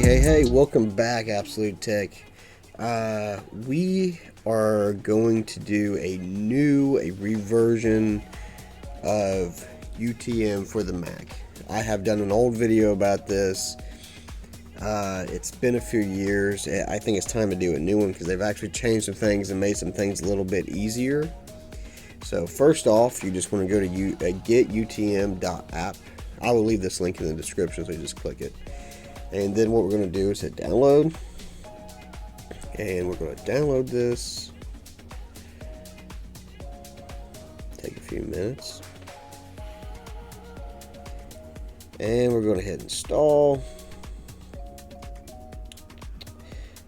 Hey, welcome back, Absolute Tech. We are going to do a reversion of UTM for the Mac. I have done an old video about this. It's been a few years. I think it's time to do a new one because they've actually changed some things and made some things a little bit easier. So first off, you just want to go to getutm.app. I will leave this link in the description, so you just click it. And then what we're going to do is hit download. And we're going to download this. Take a few minutes. And we're going to hit install.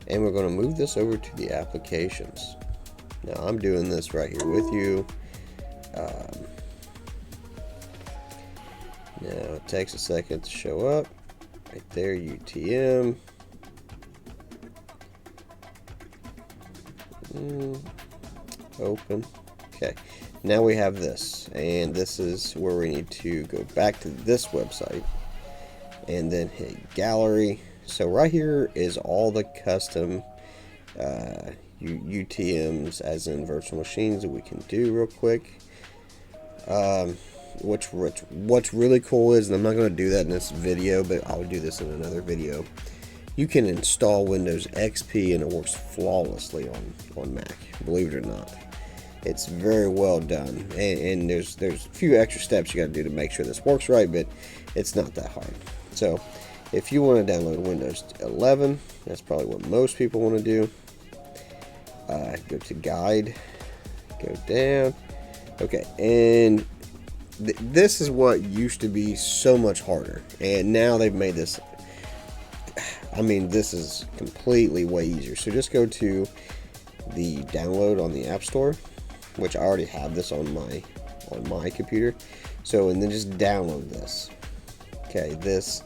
And we're going to move this over to the applications. Now I'm doing this right here with you. Now it takes a second to show up. Right there, UTM. Open. Okay, now we have this, and this is where we need to go back to this website and then hit gallery. So right here is all the custom UTMs, as in virtual machines, that we can do real quick. What's really cool is, and I'm not going to do that in this video, but I'll do this in another video, you can install Windows XP and it works flawlessly on Mac, believe it or not. It's very well done, and there's a few extra steps you got to do to make sure this works right, but it's not that hard. So if you want to download Windows 11, that's probably what most people want to do. Go to guide, go down. Okay, and this is what used to be so much harder, and now they've made this, I mean, this is completely way easier. So just go to the download on the App Store, which I already have this on my computer. So, and then just download this. Okay, this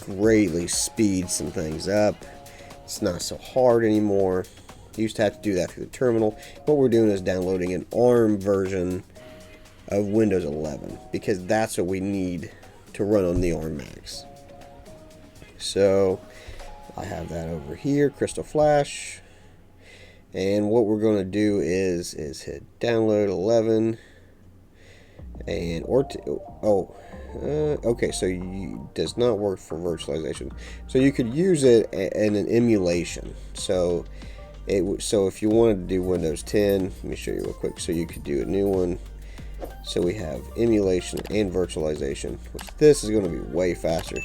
greatly speeds some things up. It's not so hard anymore. You used to have to do that through the terminal. What we're doing is downloading an ARM version of Windows 11, because that's what we need to run on the ARM Macs. So I have that over here, Crystal Flash, and what we're going to do is hit download 11, and okay, so it does not work for virtualization. So you could use it in an emulation. So if you wanted to do Windows 10, let me show you real quick. So you could do a new one. So we have emulation and virtualization, which this is going to be way faster.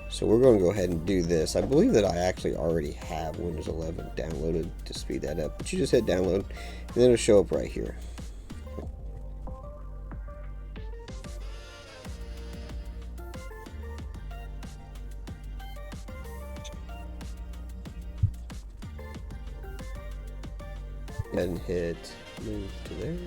So we're going to go ahead and do this. I believe that I actually already have Windows 11 downloaded to speed that up, but you just hit download and then it'll show up right here. Go ahead and hit move to there.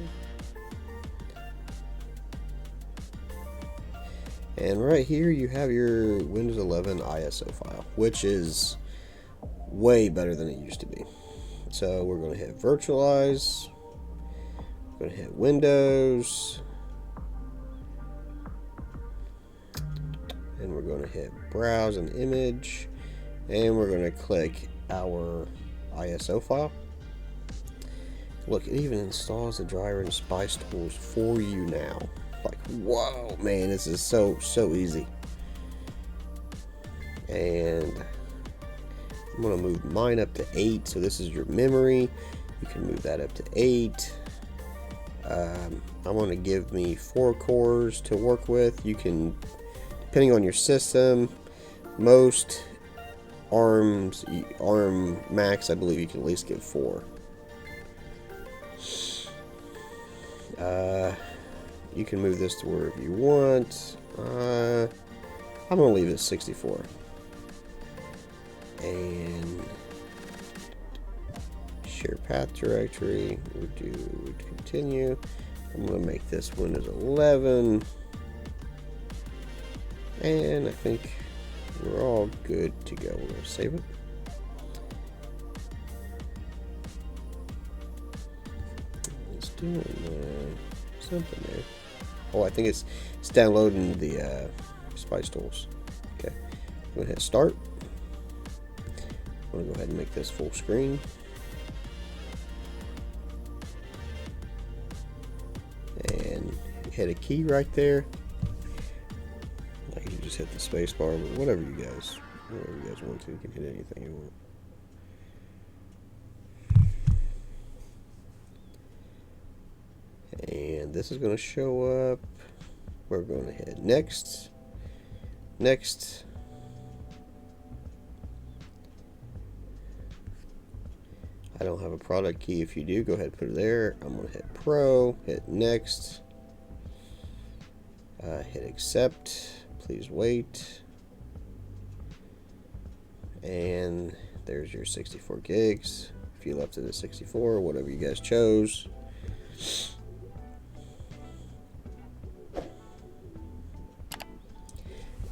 And right here you have your Windows 11 ISO file, which is way better than it used to be. So we're going to hit virtualize, we're going to hit Windows, and we're going to hit browse an image, and we're going to click our ISO file. Look, it even installs the driver and Spice Tools for you now. Like, whoa, man, this is so easy. And I'm going to move mine up to 8. So this is your memory. You can move that up to 8. I'm going to give me 4 cores to work with. You can, depending on your system, most ARM Macs, I believe you can at least give 4. You can move this to wherever you want. I'm going to leave it 64. And share path directory. We continue. I'm going to make this Windows 11. And I think we're all good to go. We're going to save it. It's doing something there. Oh, I think it's downloading the Spice Tools. Okay, I'm gonna hit start. I'm gonna go ahead and make this full screen. And hit a key right there. Like you just hit the space bar, but whatever you guys want to. You can hit anything you want. And this is going to show up. We're going to hit next. Next. I don't have a product key. If you do, go ahead and put it there. I'm going to hit Pro, hit Next, hit Accept. Please wait. And there's your 64 gigs. If you left it at 64, whatever you guys chose.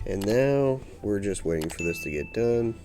And now we're just waiting for this to get done.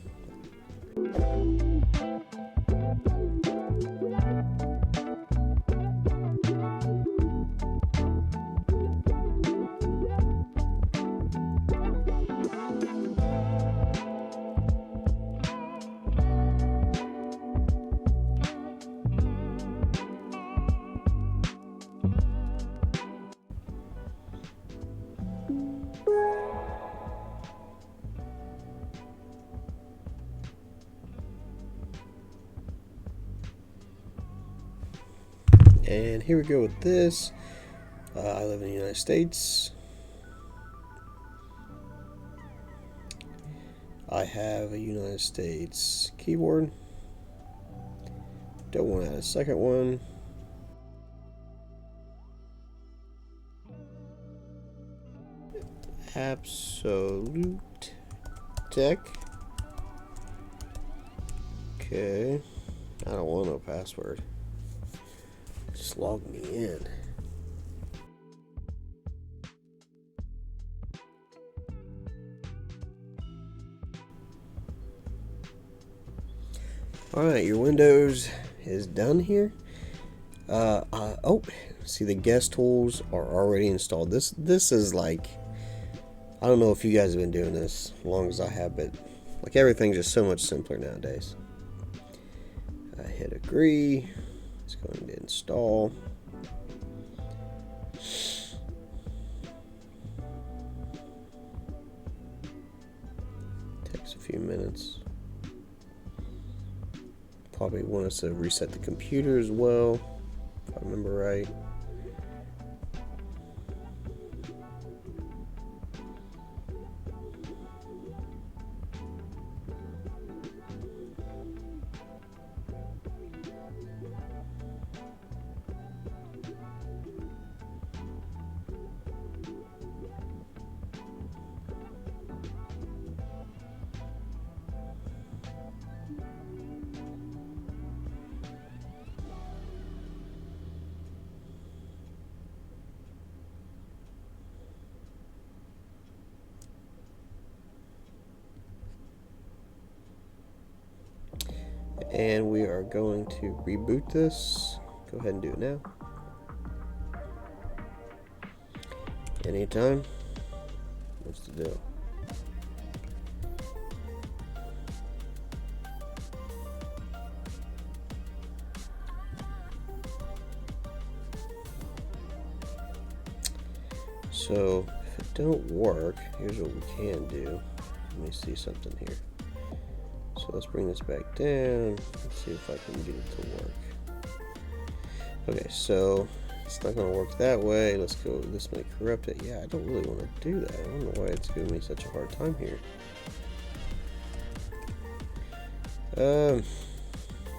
And here we go with this. I live in the United States. I have a United States keyboard. Don't want to add a second one. Absolute Tech. Okay. I don't want no password. Just log me in. Alright, your Windows is done here. Oh, see the guest tools are already installed. This is like, I don't know if you guys have been doing this as long as I have, but like everything's just so much simpler nowadays. I hit agree. It's going to install. Takes a few minutes. Probably want us to reset the computer as well, if I remember right. And we are going to reboot this. Go ahead and do it now. Anytime. What's the deal? So if it don't work, here's what we can do. Let me see something here. So let's bring this back down. Let's see if I can get it to work. Okay, so it's not going to work that way. Let's go. This may corrupt it. Yeah, I don't really want to do that. I don't know why it's giving me such a hard time here.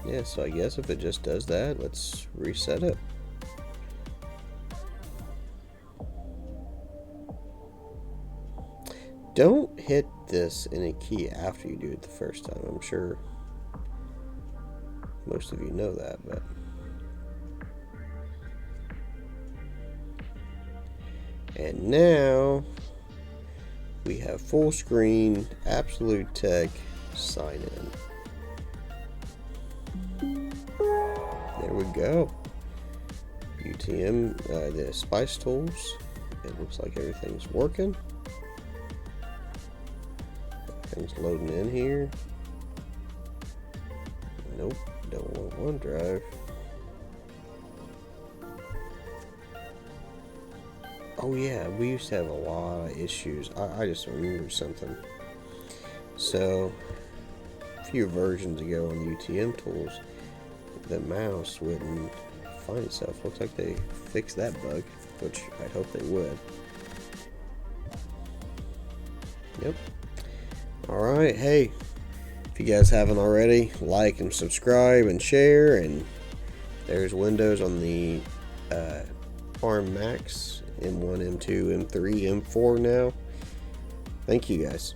Yeah, so I guess if it just does that, let's reset it. Don't hit this in a key after you do it the first time. I'm sure most of you know that, but and now we have full screen Absolute Tech sign in. There we go. UTM, the Spice Tools. It looks like everything's working. Things loading in here. Nope, don't want OneDrive. Oh yeah, we used to have a lot of issues. I just remembered something. So, a few versions ago on UTM tools, the mouse wouldn't find itself. Looks like they fixed that bug, which I hope they would. Yep. Alright, hey, if you guys haven't already, like and subscribe and share. And there's Windows on the ARM Macs, M1, M2, M3, M4 now. Thank you guys.